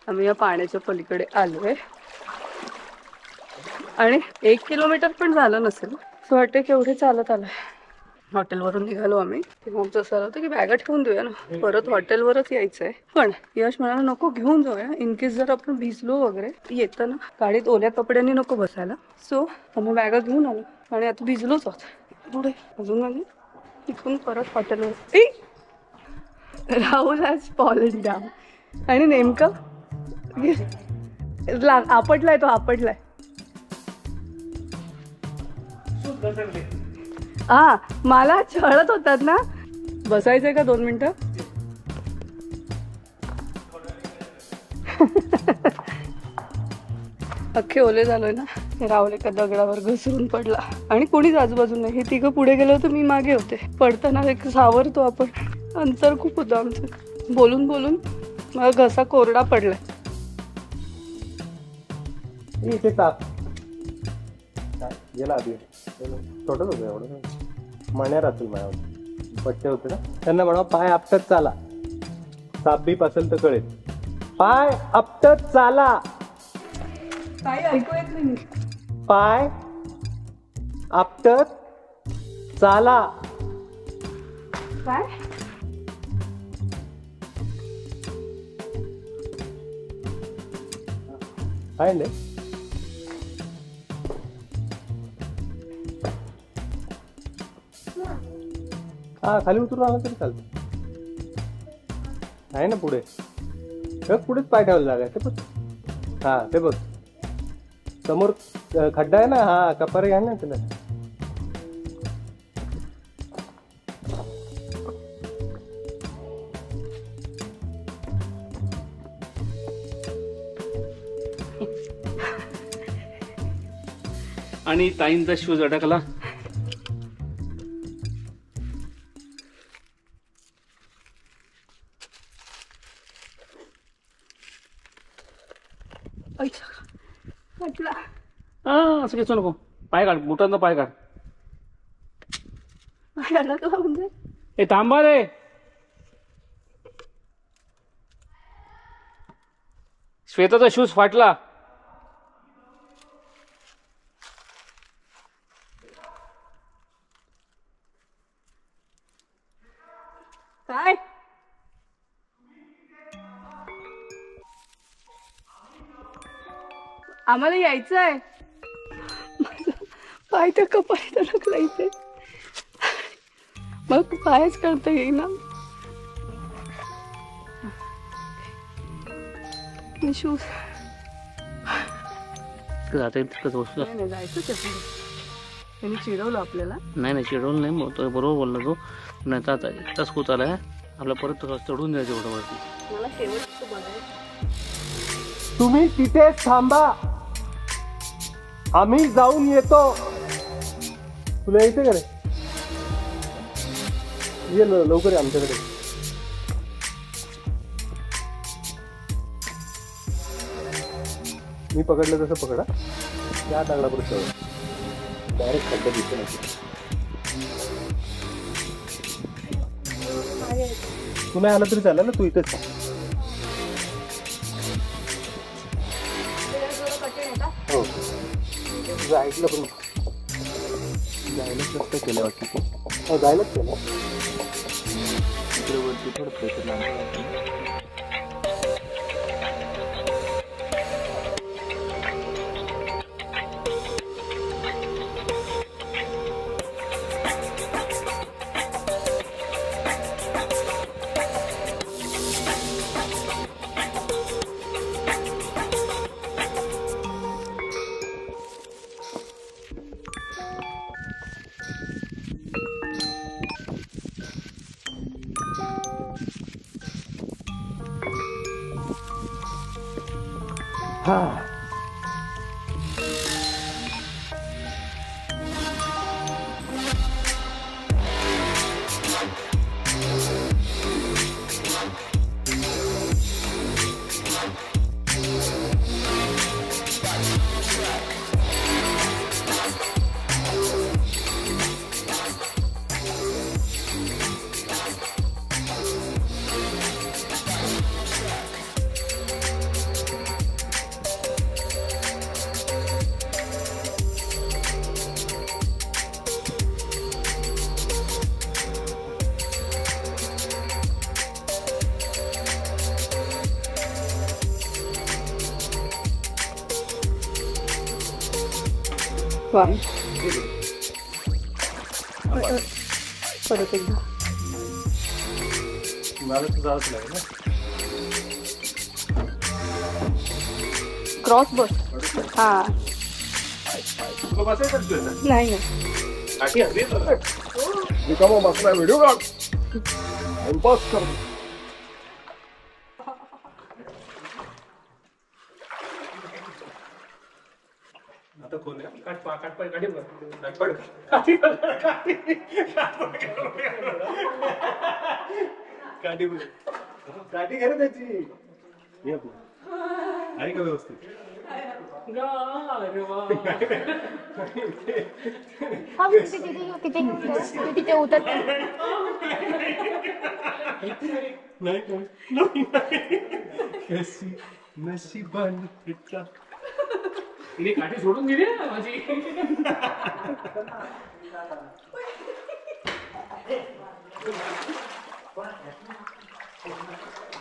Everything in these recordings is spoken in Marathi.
आम्ही या पाण्याच्या पलीकडे आलोय आणि 1 किलोमीटर पण झालं नसेल असं वाटतं केवढे चालत आलोय. हॉटेलवरून निघालो आम्ही तेव्हा आमचं असं होतं की बॅगा ठेवून देऊया ना, परत हॉटेलवरच यायचंय. पण यश म्हणाला नको घेऊन जाऊया, इन केस जर आपण भिजलो वगैरे येतं ना गाडीत ओल्या कपड्यांनी नको बसायला. सो आम्ही बॅगा घेऊन आलो आणि आता भिजलोच आहोत. पुढे अजून म्हणजे तिथून परत हॉटेलवर राहुल आज फॉलन डाऊन आणि नेमकं आपटलाय तो आपटलाय. हा मला छळत होतात ना. बसायचंय का 2 मिनिटं? अख्खे ओले झालोय ना. राहुल एका दगडावर घसरून पडला आणि कोणीच आजूबाजूला नाही. हे तिघं पुढे गेलो होतं, मी मागे होते. पडताना एक सावरतो आपण, अंतर खूप होतं आमचं. बोलून बोलून मला घसा कोरडा पडलाय. इथे ताप गेला आधी छोटच होतं एवढं. मण्यार असेल माझ्यावर पट्टे होते ना, त्यांना म्हणा पाय आपटत चाला. साप बीप असेल तर कळेल. पाय आपटत चाला. काही ऐकू येत नाही. पाय आपटत चाला. काय काय नाही. हा खाली उतरून आला तरी चालतं. आहे ना पुढे, पुढेच पाय ठेवायला जागा आहे. ते बघ, हा ते बघ समोर खड्डा आहे ना. हा कपारे आहे ना त्याला. आणि ताईंचा शूज अडकला. असं घेतो नको. पाय काढ, बुटांचा पाय काढ. अडकला म्हणजे ए थांबा रे. श्वेताचा शूज फाटला. काय आम्हाला यायचंय. पाय तर कपाळीत अडकला इथे. मग पायच करता येईना. शूज जायचं त्यांनी चिडवलं आपल्याला. नाही चिडवलं नाही, तो बरोबर बोलला तो. नाही तर आता एकटाच होत आलाय आपला, परत चढून द्यायचं एवढं वरती. मला शेवट बघायचं. तुम्ही तिथेच थांबा, आम्ही जाऊन येतो. तुला यायचं का रे? ये लवकर आमच्याकडे. मी पकडलं तसं पकडा. या दगडापुढे डायरेक्ट खड्डा दिसतो नाही. तू नाही आला तरी चालेल ना, तू इथेच. हो तुझं ऐकलं पण जायलाच नसतं केलं वाटतं. हो जायलाच केलं. तिकडे वरती थोडं प्रेशर लागलं. वा परत एकदा मला तर जावंच लागेल ना. क्रॉस बस हा तुला बसायचं तुझ्या नाही काठी हवी रिकामा बसला व्हिडिओ काढ पास कर. आता खोल काठी घे ना त्याची आहे का व्यवस्थित. तिथे उतर कशी नशिबान तिने काठी सोडून दिली माझी.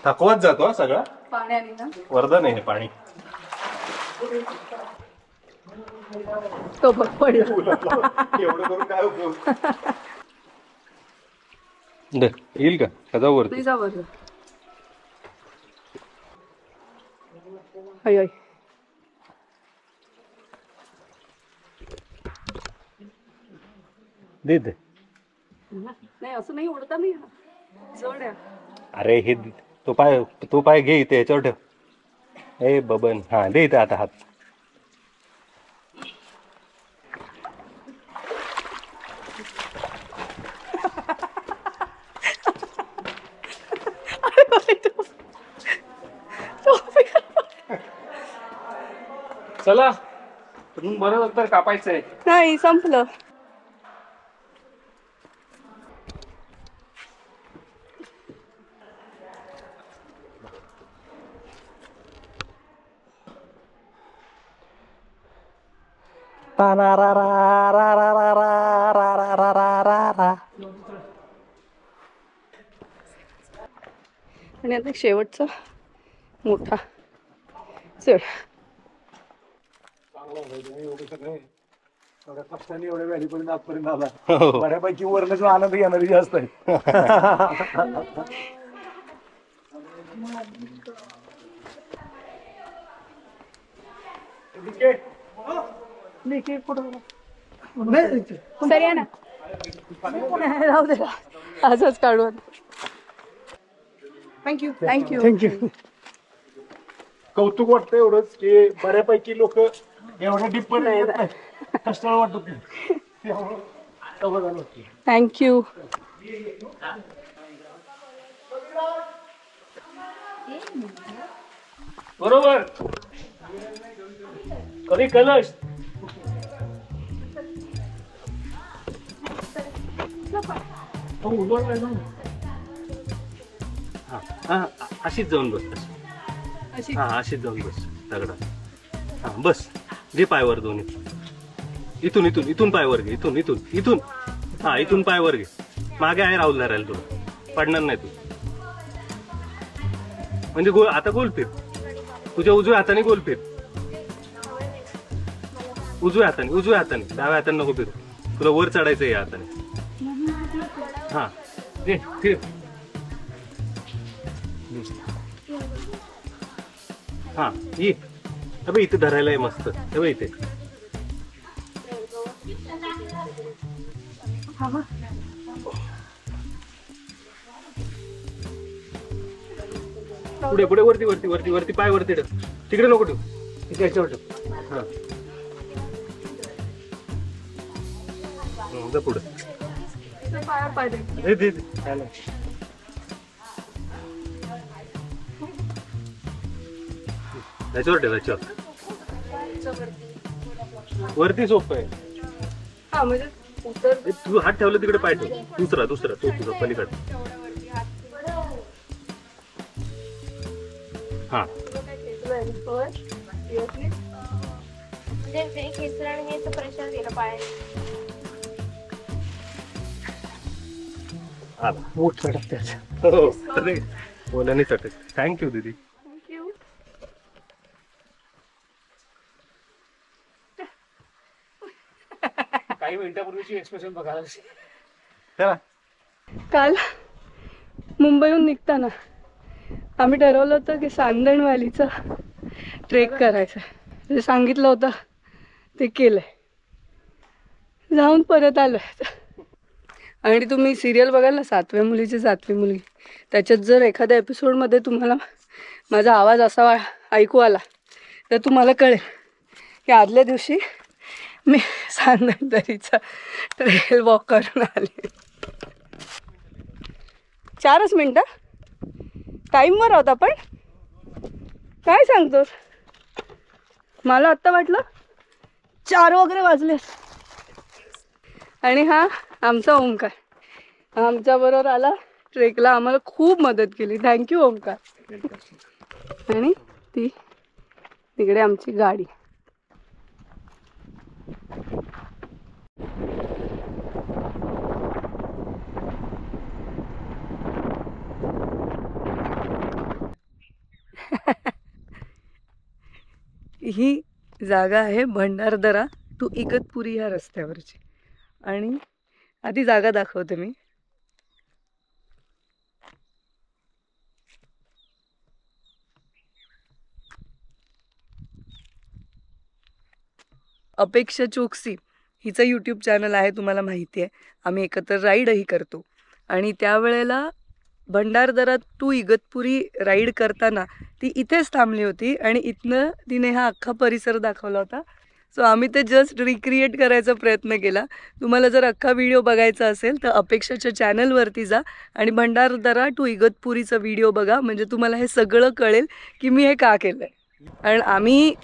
थकवत जातो हा सगळा. पाण्याने ना वरदान आहे हे पाणी. तो बघ पडला. एवढं करून काय उपयोग. येईल का कदा वरती. नाही जा वर. अय दे दे. नाही असं नाही उडता नाही जड आहे. अरे हे तो पाय घे इथे याच्यावर ठेव. ए बबन हा दे इथे आता हात. चला बरं नंतर कापायचंय. नाही संपलं. आणि आता शेवटचा मोठा चढ. एवढ्या कष्टाने एवढ्या व्हॅलीपर्यंत आजपर्यंत आला. बऱ्यापैकी वरनं जो आनंद येणारी जास्त आहे. सर या ना. राहू दे आजच काढून. Thank you thank you thank you. कौतुक वाटतं एवढंच की बऱ्यापैकी लोक एवढ्या डीप पण कष्टाळ वाटत नाही. थँक्यू. बरोबर कधी कलश अशीच जाऊन बस. अशी हा अशीच जाऊन बस दगडात. हा बस घे पायवर दोन्ही. इथून इथून इथून पायवर घे. इथून इथून इथून हा इथून पायवर घे. मागे आहे राहुल धरायला तुला. पडणार नाही तू. म्हणजे गोल आता गोल फिर. तुझ्या उजव्या हाताने गोल फिर. उजव्या हाताने डाव्या हाताने नको फिरू. तुला वर चढायचं या हाताने. हा फिर. हा ये अबे इथे धरायला आहे मस्त. अबे इथे पुढे पुढे वरती वरती वरती वरती पाय वरती ठेव. तिकडे नको ठेव. इथे याच्यावर ठेव. हा जा पुढे. पाया पाय दे. दे दे दे. चालेल. याच्यावर ठेव. याच्यावर वरती सोपं आहे. हा म्हणजे उतर. तू हात ठेवला तिकडे पाय ठेव. दुसरा तो तुझा पलीकडे. हा प्रेशर दिलं पाय. आला मोठ चटक त्याच्या. हो अरे बोलाने चटक. थँक्यू दीदी. थँक्यू. काही मिनिटापूर्वीची एक्सप्रेशन बघायला. चला काल मुंबईहून निघताना आम्ही ठरवलं होतं की सांदण व्हॅलीचा ट्रेक करायचा. जे सांगितलं होतं ते केलंय, जाऊन परत आलोय. आणि तुम्ही सिरियल बघाल ना, 7व्या मुलीची 7वी मुलगी, त्याच्यात जर एखाद्या एपिसोडमध्ये तुम्हाला माझा आवाज असा ऐकू आला तर तुम्हाला कळेल की आदल्या दिवशी मी सांदण दरीचा ट्रेल वॉक करून आले. 4च मिनटं टाईमवर होता. पण काय सांगतोस, मला आत्ता वाटलं 4 वगैरे वाजले. आणि हा आमचा ओंकार आमच्याबरोबर आला ट्रेकला, आम्हाला खूप मदत केली. थँक्यू ओंकार. आणि ती तिकडे आमची गाडी. ही जागा आहे भंडारदरा टू इगतपुरी ह्या रस्त्यावरची. आणि आधी जागा दाखवते मी. अपेक्षा चोक्सी हिचं यूट्यूब चॅनल आहे, तुम्हाला माहिती आहे. आम्ही एकत्र राईडही करतो. आणि त्यावेळेला भंडारदरा टू इगतपुरी राईड करताना ती इथेच थांबली होती आणि इथनं तिने हा अख्खा परिसर दाखवला होता. सो आम्ही ते जस्ट रिक्रिएट करायचा प्रयत्न केला. तुम्हाला जर अख्खा व्हिडिओ बघायचा असेल तर अपेक्षाच्या चॅनलवरती जा आणि भंडारदरा टू इगतपुरीचा व्हिडिओ बघा, म्हणजे तुम्हाला हे सगळं कळेल की मी हे का केलं आहे. आणि आम्ही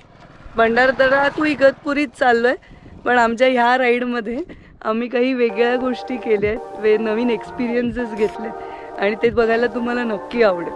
भंडारदरा टू इगतपुरीत चाललो आहे, पण आमच्या ह्या राईडमध्ये आम्ही काही वेगळ्या गोष्टी केल्या आहेत, नवीन एक्सपिरियन्सेस घेतले आणि ते बघायला तुम्हाला नक्की आवडेल.